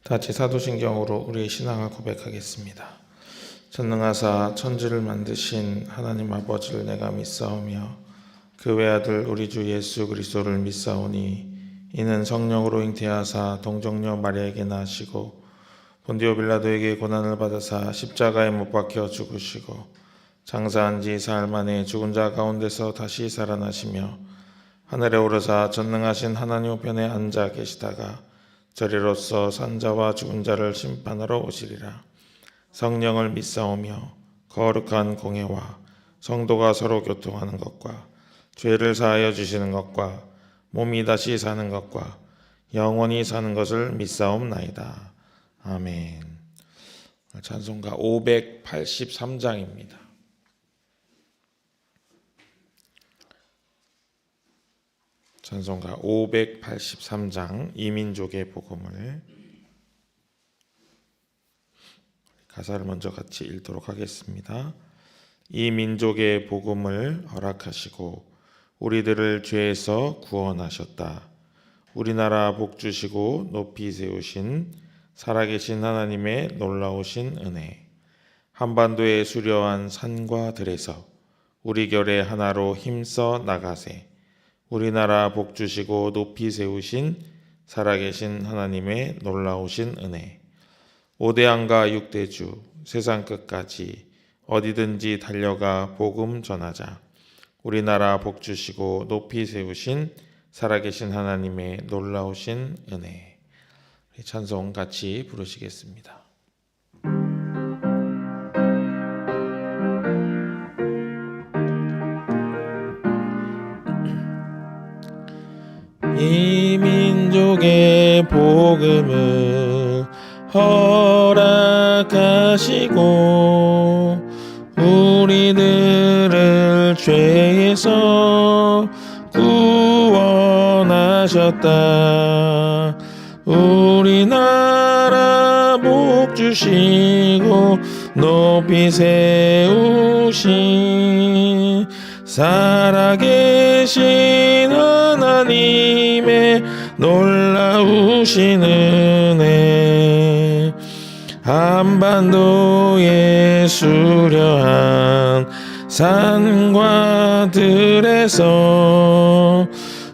같이 사도신경으로 우리의 신앙을 고백하겠습니다. 전능하사 천지를 만드신 하나님 아버지를 내가 믿사오며 그 외아들 우리 주 예수 그리스도를 믿사오니 이는 성령으로 잉태하사 동정녀 마리아에게 나시고 본디오 빌라도에게 고난을 받으사 십자가에 못 박혀 죽으시고 장사한 지 사흘 만에 죽은 자 가운데서 다시 살아나시며 하늘에 오르사 전능하신 하나님 우편에 앉아 계시다가 저리로서 산자와 죽은 자를 심판하러 오시리라. 성령을 믿사오며 거룩한 공회와 성도가 서로 교통하는 것과 죄를 사하여 주시는 것과 몸이 다시 사는 것과 영원히 사는 것을 믿사옵나이다. 아멘. 찬송가 583장입니다. 찬송가 583장 이민족의 복음을 가사를 먼저 같이 읽도록 하겠습니다. 이 민족의 복음을 허락하시고 우리들을 죄에서 구원하셨다. 우리나라 복 주시고 높이 세우신 살아계신 하나님의 놀라우신 은혜. 한반도의 수려한 산과 들에서 우리 결의 하나로 힘써 나가세. 우리나라 복 주시고 높이 세우신 살아계신 하나님의 놀라우신 은혜. 5대왕과 6대주 세상 끝까지 어디든지 달려가 복음 전하자. 우리나라 복 주시고 높이 세우신 살아계신 하나님의 놀라우신 은혜. 찬송 같이 부르시겠습니다. 이 민족의 복음을 허락하시고 우리들을 죄에서 구원하셨다. 우리나라 복 주시고 높이 세우신 살아계신 하나님의 놀라우신 은혜. 한반도의 수려한 산과 들에서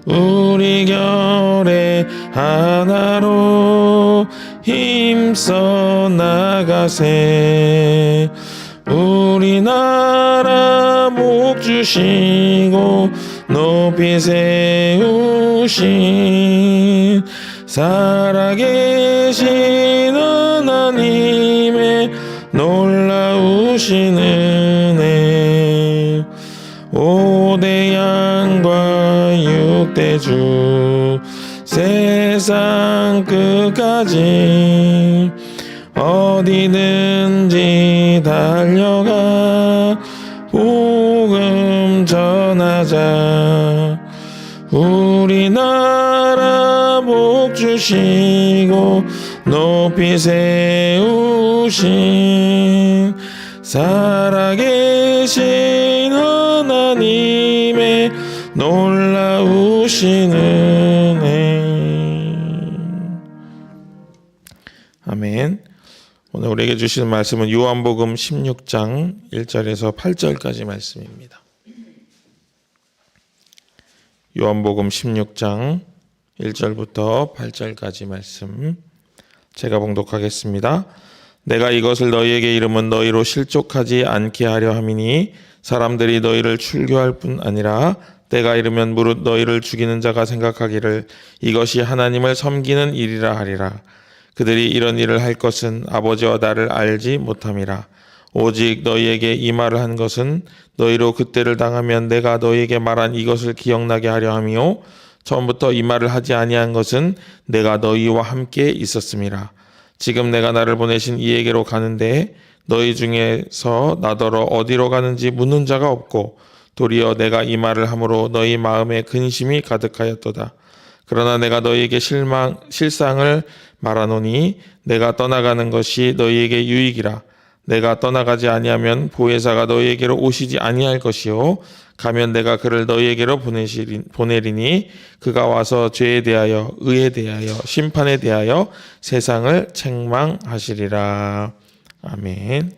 우리 결의 하나로 힘써 나가세. 우리나라 복 주시고 높이 세우신 살아계신 하나님의 놀라우신 은혜. 5대왕과 6대주 세상 끝까지 어디든지 달려가 복음 전하자. 우리나라 복 주시고 높이 세우신 살아계신 하나님의 놀라우신 은혜. 아멘. 오늘 우리에게 주시는 말씀은 요한복음 16장 1절에서 8절까지 말씀입니다. 요한복음 16장 1절부터 8절까지 말씀 제가 봉독하겠습니다. 내가 이것을 너희에게 이름은 너희로 실족하지 않게 하려 함이니 사람들이 너희를 출교할 뿐 아니라 때가 이르면 무릇 너희를 죽이는 자가 생각하기를 이것이 하나님을 섬기는 일이라 하리라. 그들이 이런 일을 할 것은 아버지와 나를 알지 못함이라. 오직 너희에게 이 말을 한 것은 너희로 그때를 당하면 내가 너희에게 말한 이것을 기억나게 하려 함이요 처음부터 이 말을 하지 아니한 것은 내가 너희와 함께 있었음이라. 지금 내가 나를 보내신 이에게로 가는데 너희 중에서 나더러 어디로 가는지 묻는 자가 없고 도리어 내가 이 말을 함으로 너희 마음에 근심이 가득하였도다. 그러나 내가 너희에게 실상을 말하노니 내가 떠나가는 것이 너희에게 유익이라. 내가 떠나가지 아니하면 보혜사가 너희에게로 오시지 아니할 것이요 가면 내가 그를 너희에게로 보내리니 그가 와서 죄에 대하여 의에 대하여 심판에 대하여 세상을 책망하시리라. 아멘.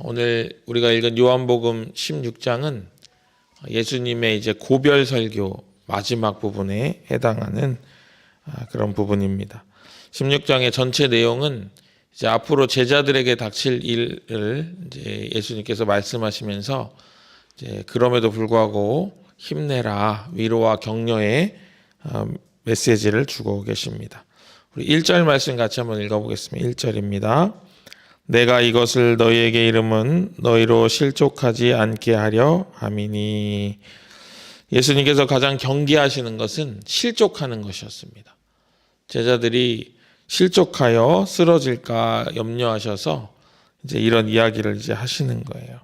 오늘 우리가 읽은 요한복음 16장은 예수님의 이제 고별 설교 마지막 부분에 해당하는 그런 부분입니다. 16장의 전체 내용은 이제 앞으로 제자들에게 닥칠 일을 이제 예수님께서 말씀하시면서 이제 그럼에도 불구하고 힘내라, 위로와 격려의 메시지를 주고 계십니다. 우리 1절 말씀 같이 한번 읽어보겠습니다. 1절입니다. 내가 이것을 너희에게 이름은 너희로 실족하지 않게 하려 함이니. 예수님께서 가장 경계하시는 것은 실족하는 것이었습니다. 제자들이 실족하여 쓰러질까 염려하셔서 이제 이런 이야기를 이제 하시는 거예요.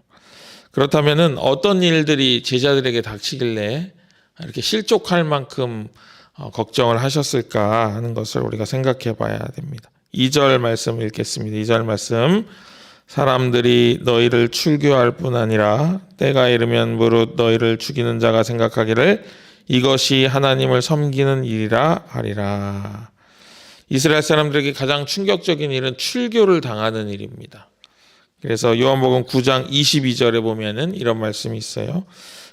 그렇다면은 어떤 일들이 제자들에게 닥치길래 이렇게 실족할 만큼 걱정을 하셨을까 하는 것을 우리가 생각해 봐야 됩니다. 2절 말씀 읽겠습니다. 2절 말씀. 사람들이 너희를 출교할 뿐 아니라 때가 이르면 무릇 너희를 죽이는 자가 생각하기를 이것이 하나님을 섬기는 일이라 하리라. 이스라엘 사람들에게 가장 충격적인 일은 출교를 당하는 일입니다. 그래서 요한복음 9장 22절에 보면은 이런 말씀이 있어요.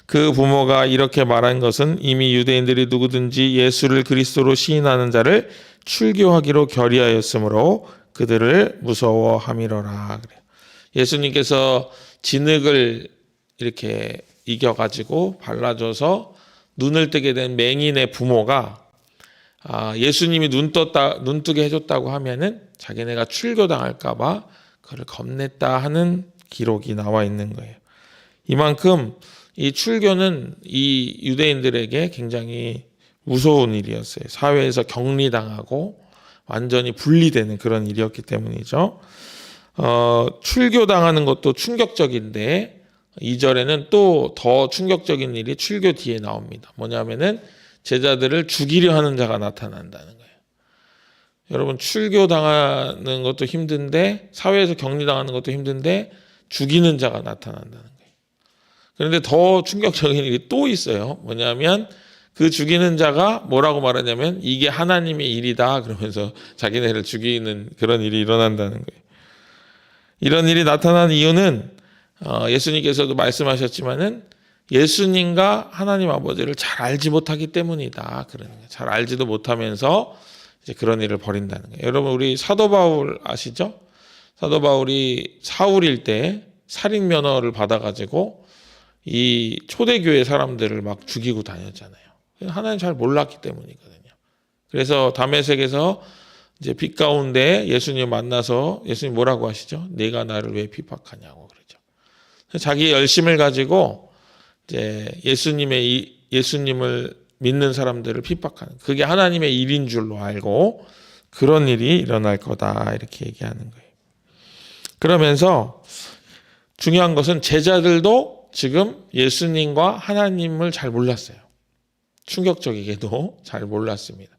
그 부모가 이렇게 말한 것은 이미 유대인들이 누구든지 예수를 그리스도로 시인하는 자를 출교하기로 결의하였으므로 그들을 무서워함이로라. 그래요. 예수님께서 진흙을 이렇게 이겨가지고 발라줘서 눈을 뜨게 된 맹인의 부모가 예수님이 눈 뜨게 해줬다고 하면은 자기네가 출교당할까봐 그를 겁냈다 하는 기록이 나와 있는 거예요. 이만큼 이 출교는 이 유대인들에게 굉장히 무서운 일이었어요. 사회에서 격리당하고 완전히 분리되는 그런 일이었기 때문이죠. 출교당하는 것도 충격적인데 2절에는 또 더 충격적인 일이 출교 뒤에 나옵니다. 뭐냐면은 제자들을 죽이려 하는 자가 나타난다는 거예요. 여러분, 출교당하는 것도 힘든데 사회에서 격리당하는 것도 힘든데 죽이는 자가 나타난다는 거예요. 그런데 더 충격적인 일이 또 있어요. 뭐냐면 그 죽이는 자가 뭐라고 말하냐면 이게 하나님의 일이다 그러면서 자기네를 죽이는 그런 일이 일어난다는 거예요. 이런 일이 나타난 이유는 예수님께서도 말씀하셨지만은 예수님과 하나님 아버지를 잘 알지 못하기 때문이다. 그러는 거예요. 잘 알지도 못하면서 이제 그런 일을 벌인다는 거예요. 여러분, 우리 사도 바울 아시죠? 사도 바울이 사울일 때 살인 면허를 받아가지고 이 초대교회 사람들을 막 죽이고 다녔잖아요. 하나님 잘 몰랐기 때문이거든요. 그래서 다메섹에서 이제 빛 가운데 예수님 만나서 예수님 뭐라고 하시죠? 네가 나를 왜 핍박하냐고 그러죠. 자기의 열심을 가지고 이제 예수님을 믿는 사람들을 핍박하는, 그게 하나님의 일인 줄로 알고 그런 일이 일어날 거다 이렇게 얘기하는 거예요. 그러면서 중요한 것은 제자들도 지금 예수님과 하나님을 잘 몰랐어요. 충격적이게도 잘 몰랐습니다.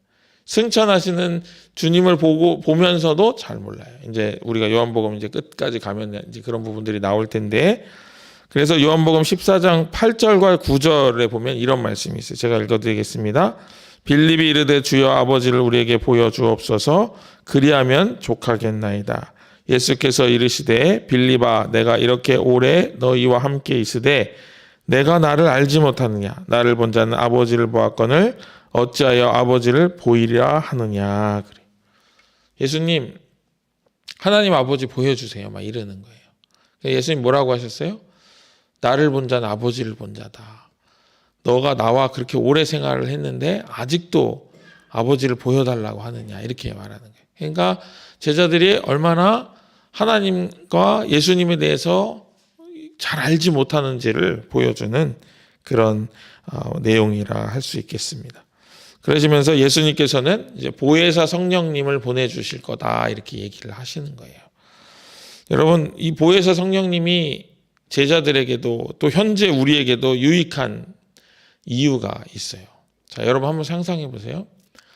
승천하시는 주님을 보면서도 잘 몰라요. 이제 우리가 요한복음 이제 끝까지 가면 이제 그런 부분들이 나올 텐데, 그래서 요한복음 14장 8절과 9절에 보면 이런 말씀이 있어요. 제가 읽어드리겠습니다. 빌립이 이르되 주여 아버지를 우리에게 보여주옵소서. 그리하면 족하겠나이다. 예수께서 이르시되 빌립아 내가 이렇게 오래 너희와 함께 있으되 내가 나를 알지 못하느냐. 나를 본 자는 아버지를 보았거늘 어찌하여 아버지를 보이려 하느냐. 그래. 예수님 하나님 아버지 보여주세요. 막 이러는 거예요. 예수님 뭐라고 하셨어요? 나를 본 자는 아버지를 본 자다. 너가 나와 그렇게 오래 생활을 했는데 아직도 아버지를 보여달라고 하느냐. 이렇게 말하는 거예요. 그러니까 제자들이 얼마나 하나님과 예수님에 대해서 잘 알지 못하는지를 보여주는 그런 내용이라 할 수 있겠습니다. 그러시면서 예수님께서는 이제 보혜사 성령님을 보내주실 거다 이렇게 얘기를 하시는 거예요. 여러분, 이 보혜사 성령님이 제자들에게도 또 현재 우리에게도 유익한 이유가 있어요. 자, 여러분 한번 상상해 보세요.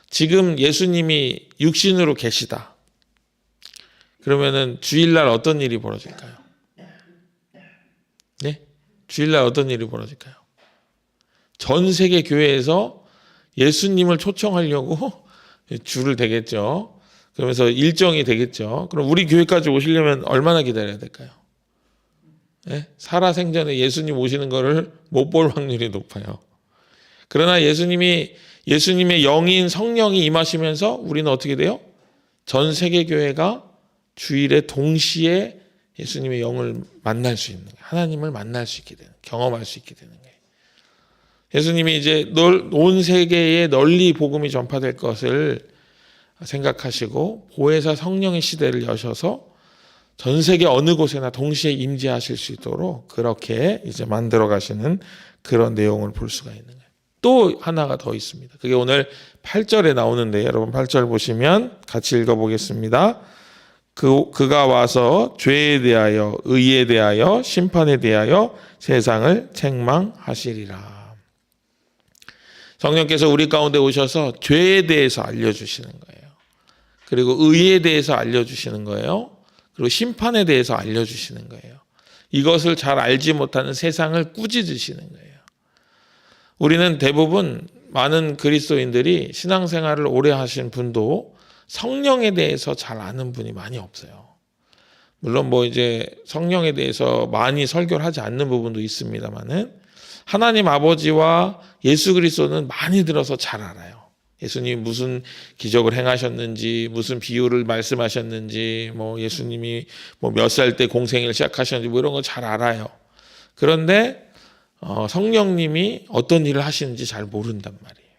지금 예수님이 육신으로 계시다. 그러면은 주일날 어떤 일이 벌어질까요? 네? 주일날 어떤 일이 벌어질까요? 전 세계 교회에서 예수님을 초청하려고 줄을 대겠죠. 그러면서 일정이 되겠죠. 그럼 우리 교회까지 오시려면 얼마나 기다려야 될까요? 네? 살아생전에 예수님 오시는 거를 못 볼 확률이 높아요. 그러나 예수님의 영인 성령이 임하시면서 우리는 어떻게 돼요? 전 세계 교회가 주일에 동시에 예수님의 영을 만날 수 있는 거예요. 하나님을 만날 수 있게 되는, 경험할 수 있게 되는 거예요. 예수님이 이제 온 세계에 널리 복음이 전파될 것을 생각하시고 보혜사 성령의 시대를 여셔서 전 세계 어느 곳에나 동시에 임재하실 수 있도록 그렇게 이제 만들어 가시는 그런 내용을 볼 수가 있는 거예요. 또 하나가 더 있습니다. 그게 오늘 8절에 나오는데 여러분 8절 보시면 같이 읽어보겠습니다. 그가 와서 죄에 대하여 의에 대하여 심판에 대하여 세상을 책망하시리라. 성령께서 우리 가운데 오셔서 죄에 대해서 알려주시는 거예요. 그리고 의에 대해서 알려주시는 거예요. 그리고 심판에 대해서 알려주시는 거예요. 이것을 잘 알지 못하는 세상을 꾸짖으시는 거예요. 우리는 대부분 많은 그리스도인들이 신앙생활을 오래 하신 분도 성령에 대해서 잘 아는 분이 많이 없어요. 물론 이제 성령에 대해서 많이 설교를 하지 않는 부분도 있습니다만은 하나님 아버지와 예수 그리스도는 많이 들어서 잘 알아요. 예수님이 무슨 기적을 행하셨는지, 무슨 비유를 말씀하셨는지, 예수님이 몇 살 때 공생애를 시작하셨는지 이런 거 잘 알아요. 그런데 성령님이 어떤 일을 하시는지 잘 모른단 말이에요.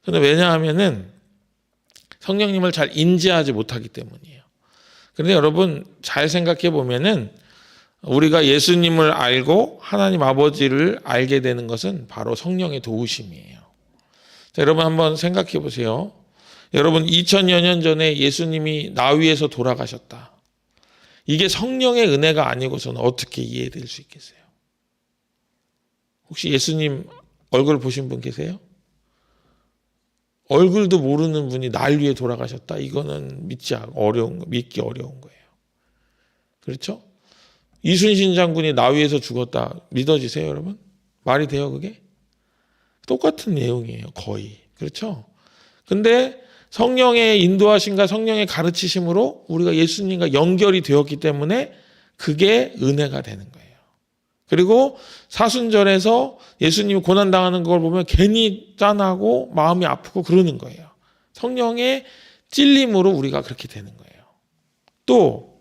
그런데 왜냐하면은 성령님을 잘 인지하지 못하기 때문이에요. 그런데 여러분 잘 생각해 보면은 우리가 예수님을 알고 하나님 아버지를 알게 되는 것은 바로 성령의 도우심이에요. 자, 여러분 한번 생각해 보세요. 여러분 2000여 년 전에 예수님이 나 위에서 돌아가셨다. 이게 성령의 은혜가 아니고서는 어떻게 이해될 수 있겠어요? 혹시 예수님 얼굴 보신 분 계세요? 얼굴도 모르는 분이 날 위해 돌아가셨다. 이거는 믿기 어려운 거예요. 그렇죠? 이순신 장군이 나 위해서 죽었다. 믿어지세요, 여러분? 말이 돼요, 그게? 똑같은 내용이에요, 거의. 그렇죠? 근데 성령의 인도하심과 성령의 가르치심으로 우리가 예수님과 연결이 되었기 때문에 그게 은혜가 되는 거예요. 그리고 사순절에서 예수님이 고난당하는 걸 보면 괜히 짠하고 마음이 아프고 그러는 거예요. 성령의 찔림으로 우리가 그렇게 되는 거예요. 또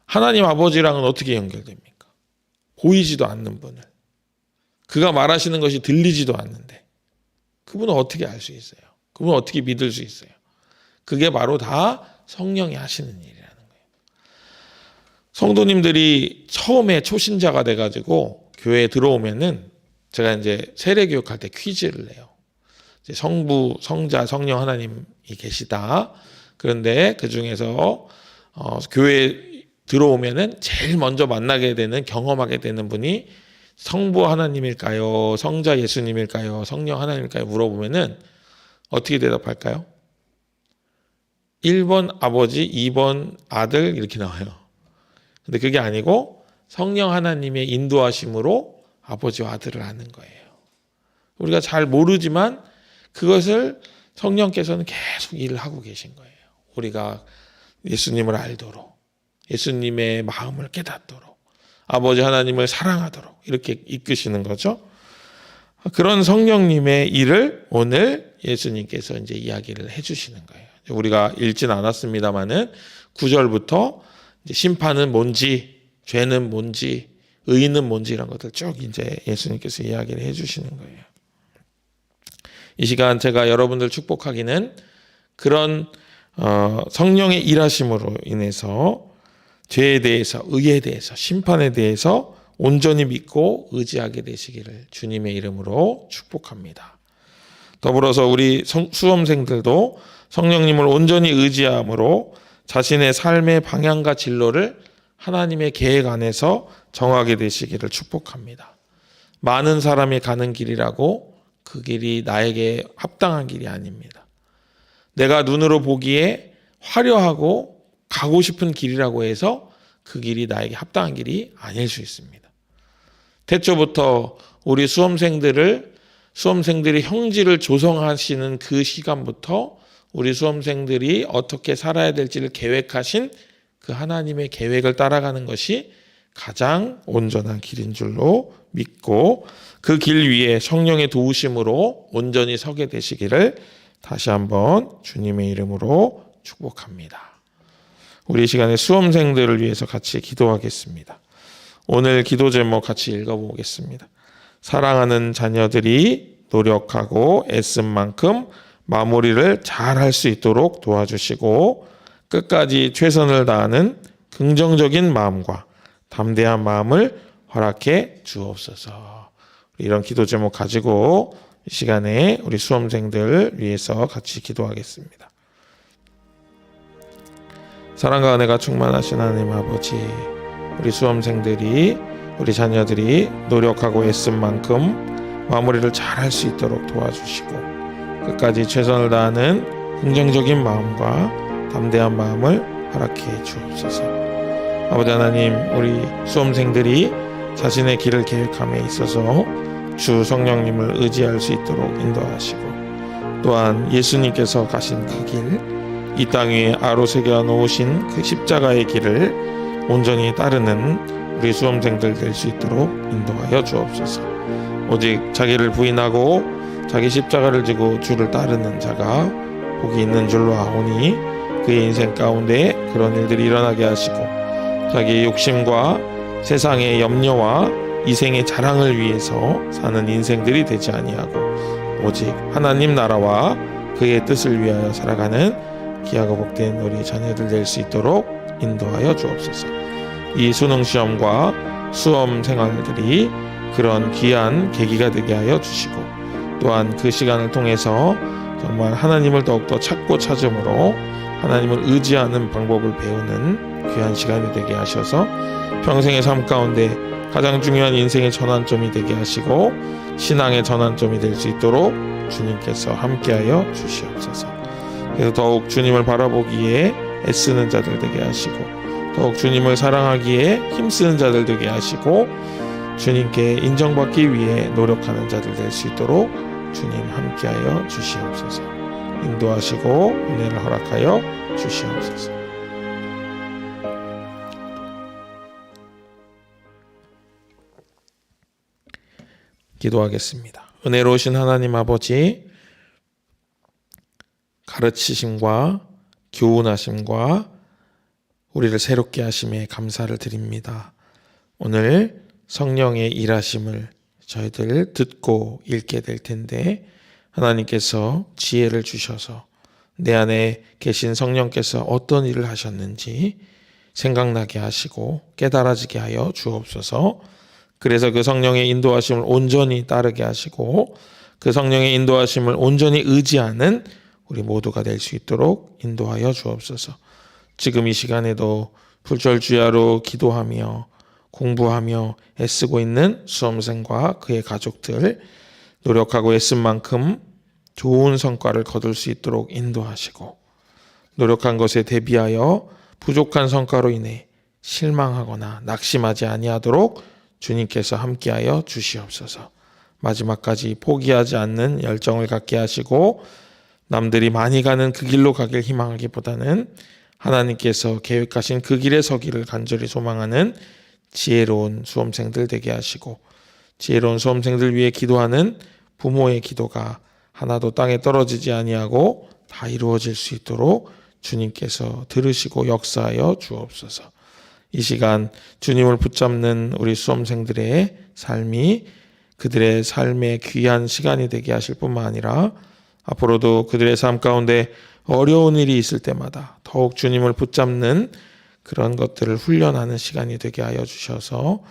하나님 아버지랑은 어떻게 연결됩니까? 보이지도 않는 분을. 그가 말하시는 것이 들리지도 않는데 그분은 어떻게 알 수 있어요? 그분은 어떻게 믿을 수 있어요? 그게 바로 다 성령이 하시는 일이라는 거예요. 성도님들이 처음에 초신자가 돼가지고 교회에 들어오면은 제가 이제 세례교육할 때 퀴즈를 내요. 이제 성부, 성자, 성령 하나님이 계시다. 그런데 그 중에서 교회에 들어오면은 제일 먼저 만나게 되는, 경험하게 되는 분이 성부 하나님일까요? 성자 예수님일까요? 성령 하나님일까요? 물어보면은 어떻게 대답할까요? 1번 아버지, 2번 아들 이렇게 나와요. 근데 그게 아니고 성령 하나님의 인도하심으로 아버지와 아들을 아는 거예요. 우리가 잘 모르지만 그것을 성령께서는 계속 일을 하고 계신 거예요. 우리가 예수님을 알도록, 예수님의 마음을 깨닫도록, 아버지 하나님을 사랑하도록 이렇게 이끄시는 거죠. 그런 성령님의 일을 오늘 예수님께서 이제 이야기를 해주시는 거예요. 우리가 읽진 않았습니다만은 9절부터 이제 심판은 뭔지, 죄는 뭔지, 의는 뭔지 이런 것들 쭉 이제 예수님께서 이야기를 해주시는 거예요. 이 시간 제가 여러분들 축복하기는 그런 성령의 일하심으로 인해서 죄에 대해서, 의에 대해서, 심판에 대해서 온전히 믿고 의지하게 되시기를 주님의 이름으로 축복합니다. 더불어서 우리 수험생들도 성령님을 온전히 의지함으로 자신의 삶의 방향과 진로를 하나님의 계획 안에서 정하게 되시기를 축복합니다. 많은 사람이 가는 길이라고 그 길이 나에게 합당한 길이 아닙니다. 내가 눈으로 보기에 화려하고 가고 싶은 길이라고 해서 그 길이 나에게 합당한 길이 아닐 수 있습니다. 태초부터 우리 수험생들이 형질을 조성하시는 그 시간부터 우리 수험생들이 어떻게 살아야 될지를 계획하신 그 하나님의 계획을 따라가는 것이 가장 온전한 길인 줄로 믿고 그 길 위에 성령의 도우심으로 온전히 서게 되시기를 다시 한번 주님의 이름으로 축복합니다. 우리 시간에 수험생들을 위해서 같이 기도하겠습니다. 오늘 기도 제목 같이 읽어보겠습니다. 사랑하는 자녀들이 노력하고 애쓴 만큼 마무리를 잘 할 수 있도록 도와주시고 끝까지 최선을 다하는 긍정적인 마음과 담대한 마음을 허락해 주옵소서. 이런 기도 제목 가지고 이 시간에 우리 수험생들 위해서 같이 기도하겠습니다. 사랑과 은혜가 충만하신 하나님 아버지, 우리 수험생들이 우리 자녀들이 노력하고 애쓴 만큼 마무리를 잘 할 수 있도록 도와주시고 끝까지 최선을 다하는 긍정적인 마음과 담대한 마음을 허락해 주옵소서. 아버지 하나님, 우리 수험생들이 자신의 길을 계획함에 있어서 주 성령님을 의지할 수 있도록 인도하시고 또한 예수님께서 가신 그 길, 이 땅 위에 아로새겨 놓으신 그 십자가의 길을 온전히 따르는 우리 수험생들 될 수 있도록 인도하여 주옵소서. 오직 자기를 부인하고 자기 십자가를 지고 주를 따르는 자가 복이 있는 줄로 아오니 그의 인생 가운데 그런 일들이 일어나게 하시고 자기의 욕심과 세상의 염려와 이생의 자랑을 위해서 사는 인생들이 되지 아니하고 오직 하나님 나라와 그의 뜻을 위하여 살아가는 귀하고 복된 우리 자녀들 될 수 있도록 인도하여 주옵소서. 이 수능 시험과 수험 생활들이 그런 귀한 계기가 되게 하여 주시고 또한 그 시간을 통해서 정말 하나님을 더욱더 찾고 찾음으로 하나님을 의지하는 방법을 배우는 귀한 시간이 되게 하셔서 평생의 삶 가운데 가장 중요한 인생의 전환점이 되게 하시고 신앙의 전환점이 될 수 있도록 주님께서 함께하여 주시옵소서. 그래서 더욱 주님을 바라보기에 애쓰는 자들 되게 하시고 더욱 주님을 사랑하기에 힘쓰는 자들 되게 하시고 주님께 인정받기 위해 노력하는 자들 될 수 있도록 주님 함께하여 주시옵소서. 인도하시고 은혜를 허락하여 주시옵소서. 기도하겠습니다. 은혜로우신 하나님 아버지, 가르치심과 교훈하심과 우리를 새롭게 하심에 감사를 드립니다. 오늘 성령의 일하심을 저희들 듣고 읽게 될 텐데 하나님께서 지혜를 주셔서 내 안에 계신 성령께서 어떤 일을 하셨는지 생각나게 하시고 깨달아지게 하여 주옵소서. 그래서 그 성령의 인도하심을 온전히 따르게 하시고 그 성령의 인도하심을 온전히 의지하는 우리 모두가 될 수 있도록 인도하여 주옵소서. 지금 이 시간에도 불철주야로 기도하며 공부하며 애쓰고 있는 수험생과 그의 가족들 노력하고 애쓴 만큼 좋은 성과를 거둘 수 있도록 인도하시고 노력한 것에 대비하여 부족한 성과로 인해 실망하거나 낙심하지 아니하도록 주님께서 함께하여 주시옵소서. 마지막까지 포기하지 않는 열정을 갖게 하시고 남들이 많이 가는 그 길로 가길 희망하기보다는 하나님께서 계획하신 그 길에 서기를 간절히 소망하는 지혜로운 수험생들 되게 하시고 지혜로운 수험생들 위해 기도하는 부모의 기도가 하나도 땅에 떨어지지 아니하고 다 이루어질 수 있도록 주님께서 들으시고 역사하여 주옵소서. 이 시간 주님을 붙잡는 우리 수험생들의 삶이 그들의 삶의 귀한 시간이 되게 하실 뿐만 아니라 앞으로도 그들의 삶 가운데 어려운 일이 있을 때마다 더욱 주님을 붙잡는 그런 것들을 훈련하는 시간이 되게 하여 주셔서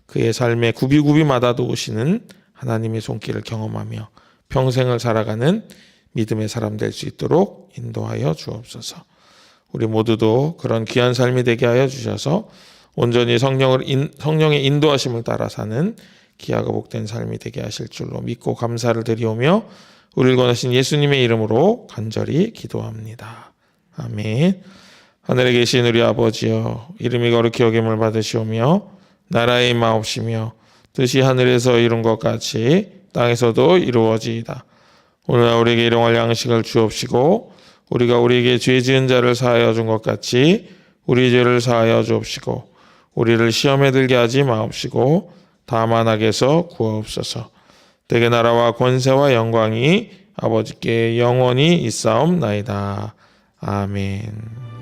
그의 삶의 구비구비마다 도우시는 하나님의 손길을 경험하며 평생을 살아가는 믿음의 사람 될 수 있도록 인도하여 주옵소서. 우리 모두도 그런 귀한 삶이 되게 하여 주셔서 온전히 성령의 인도하심을 따라 사는 귀하고 복된 삶이 되게 하실 줄로 믿고 감사를 드리오며 우리를 권하신 예수님의 이름으로 간절히 기도합니다. 아멘. 하늘에 계신 우리 아버지여, 이름이 거룩히 여김을 받으시오며 나라의 임하옵시며 뜻이 하늘에서 이룬 것 같이 땅에서도 이루어지이다. 오늘날 우리에게 일용할 양식을 주옵시고 우리가 우리에게 죄 지은 자를 사하여 준 것 같이 우리 죄를 사하여 주옵시고 우리를 시험에 들게 하지 마옵시고 다만 악에서 구하옵소서. 대개 나라와 권세와 영광이 아버지께 영원히 있사옵나이다. 아멘.